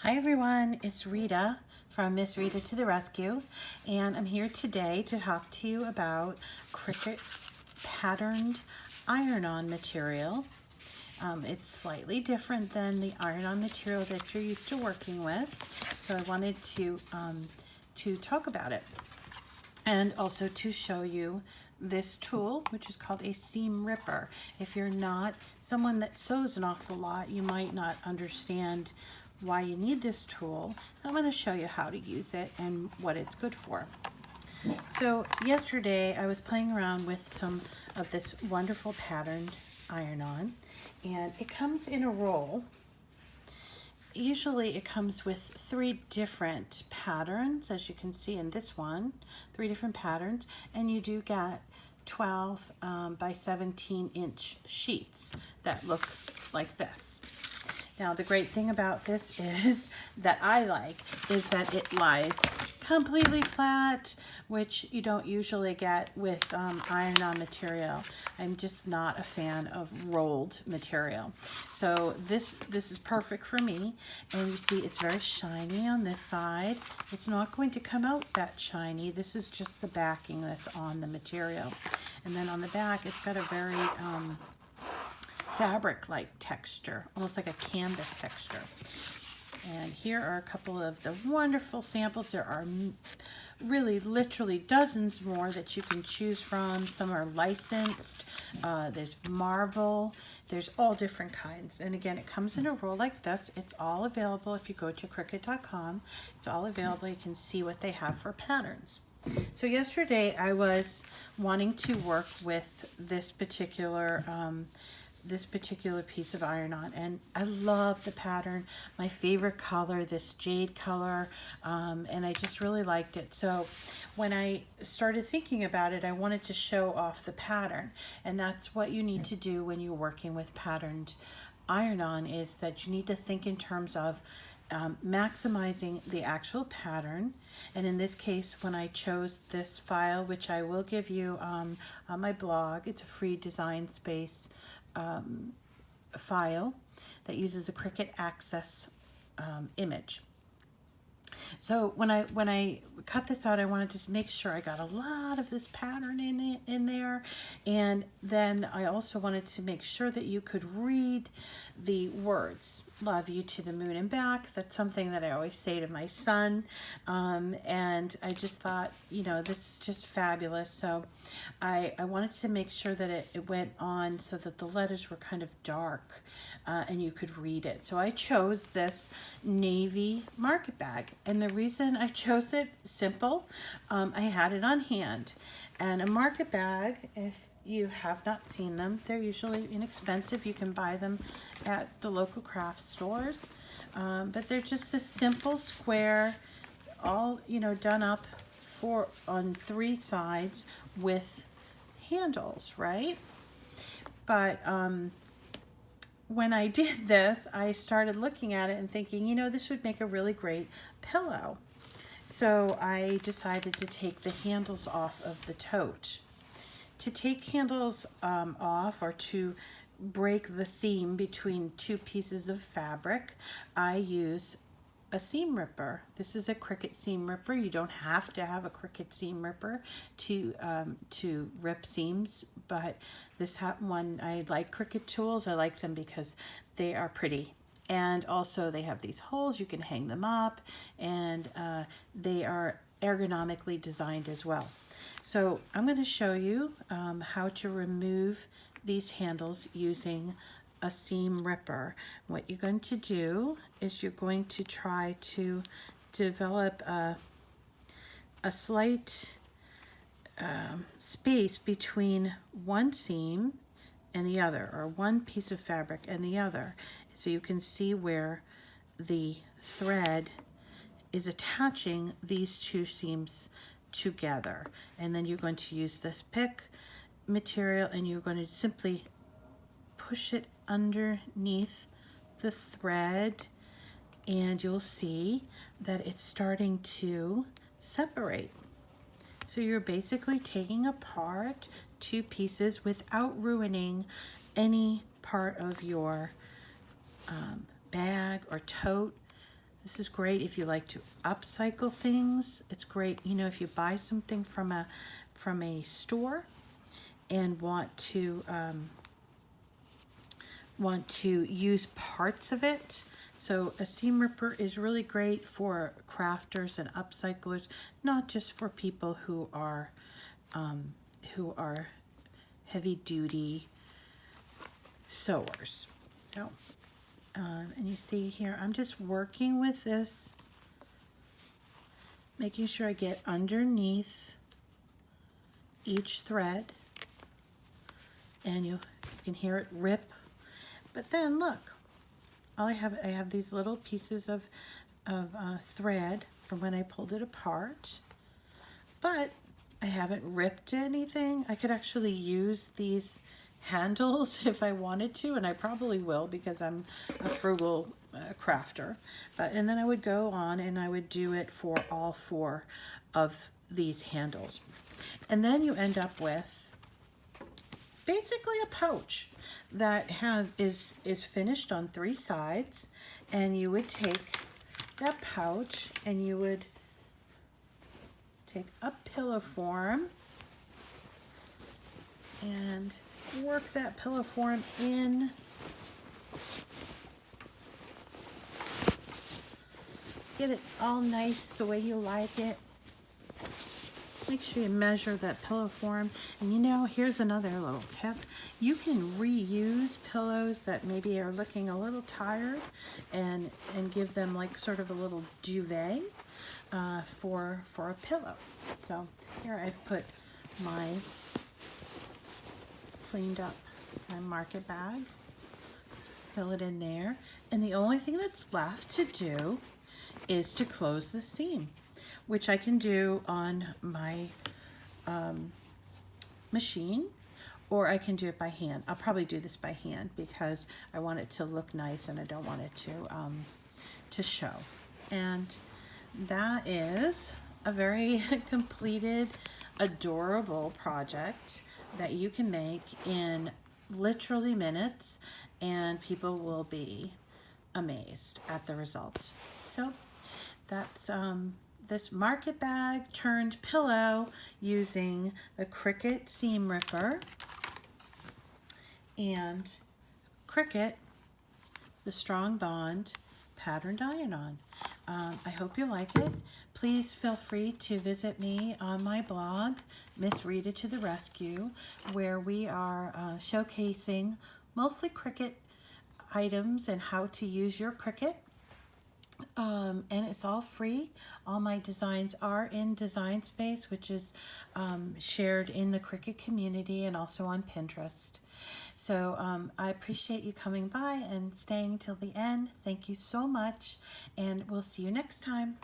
Hi everyone, it's Rita from Miss Rita to the Rescue, and I'm here today to talk to you about Cricut Patterned Iron-On material. It's slightly different than the iron-on material that you're used to working with, so I wanted to talk about it and also to show you this tool, which is called a seam ripper. If you're not someone that sews an awful lot, you might not understand why you need this tool. I'm going to show you how to use it and what it's good for. So yesterday I was playing around with some of this wonderful patterned iron-on, and it comes in a roll. Usually it comes with 3 different patterns, as you can see in this one, 3 different patterns, and you do get 12 by 17 inch sheets that look like this. Now the great thing about this is that is that it lies completely flat, which you don't usually get with iron-on material. I'm just not a fan of rolled material. So this is perfect for me. And you see it's very shiny on this side. It's not going to come out that shiny. This is just the backing that's on the material. And then on the back, it's got a very fabric-like texture, almost like a canvas texture. And here are a couple of the wonderful samples. There are really literally dozens more that you can choose from. Some are licensed. There's Marvel. There's all different kinds. And again, it comes in a roll like this. It's all available if you go to Cricut.com. It's all available. You can see what they have for patterns. So yesterday I was wanting to work with this particular piece of iron-on, and I love the pattern. My favorite color, this jade color, and I just really liked it. So when I started thinking about it, I wanted to show off the pattern, and that's what you need to do when you're working with patterned iron-on, is that you need to think in terms of maximizing the actual pattern. And in this case, when I chose this file, which I will give you on my blog, it's a free Design Space file that uses a Cricut Access image. So when I cut this out, I wanted to make sure I got a lot of this pattern in there, and then I also wanted to make sure that you could read the words. Love you to the moon and back. That's something that I always say to my son, and I just thought, you know, this is just fabulous. So I wanted to make sure that it went on so that the letters were kind of dark and you could read it. So I chose this navy market bag, and the reason I chose it, simple, I had it on hand. And a market bag, if you have not seen them, they're usually inexpensive. You can buy them at the local craft stores, but they're just a simple square, all, you know, done up on 3 sides with handles, right? But when I did this, I started looking at it and thinking, you know, this would make a really great pillow. So I decided to take the handles off of the tote. To take handles off, or to break the seam between 2 pieces of fabric, I use a seam ripper. This is a Cricut seam ripper. You don't have to have a Cricut seam ripper to rip seams, but this one, I like Cricut tools. I like them because they are pretty. And also they have these holes, you can hang them up, and they are ergonomically designed as well. So I'm going to show you how to remove these handles using a seam ripper. What you're going to do is you're going to try to develop a slight space between one seam and the other, or one piece of fabric and the other, so you can see where the thread is attaching these 2 seams together. And then you're going to use this pick material, and you're going to simply push it underneath the thread, and you'll see that it's starting to separate. So you're basically taking apart 2 pieces without ruining any part of your bag or tote This is great if you like to upcycle things. It's great, you know, if you buy something from a store and want to use parts of it. So a seam ripper is really great for crafters and upcyclers, not just for people who are heavy duty sewers. So, and you see here, I'm just working with this, making sure I get underneath each thread, and you can hear it rip. But then look, I have these little pieces of thread from when I pulled it apart, but I haven't ripped anything. I could actually use these handles if I wanted to, and I probably will because I'm a frugal crafter. And then I would go on and I would do it for all 4 of these handles. And then you end up with basically a pouch that is finished on 3 sides, and you would take that pouch and you would take a pillow form and work that pillow form in. Get it all nice the way you like it. Make sure you measure that pillow form. And you know, here's another little tip. You can reuse pillows that maybe are looking a little tired and give them like sort of a little duvet for a pillow. So here I've put my cleaned up my market bag, fill it in there, and the only thing that's left to do is to close the seam, which I can do on my machine, or I can do it by hand. I'll probably do this by hand because I want it to look nice and I don't want it to show. And that is a very completed, adorable project that you can make in literally minutes, and people will be amazed at the results. So that's this market bag turned pillow using the Cricut seam ripper and Cricut, the Strong Bond Patterned Iron-On. I hope you like it. Please feel free to visit me on my blog, Miss Rita to the Rescue, where we are showcasing mostly Cricut items and how to use your Cricut. And it's all free. All my designs are in Design Space, which is shared in the Cricut community and also on Pinterest. So I appreciate you coming by and staying till the end. Thank you so much, and we'll see you next time.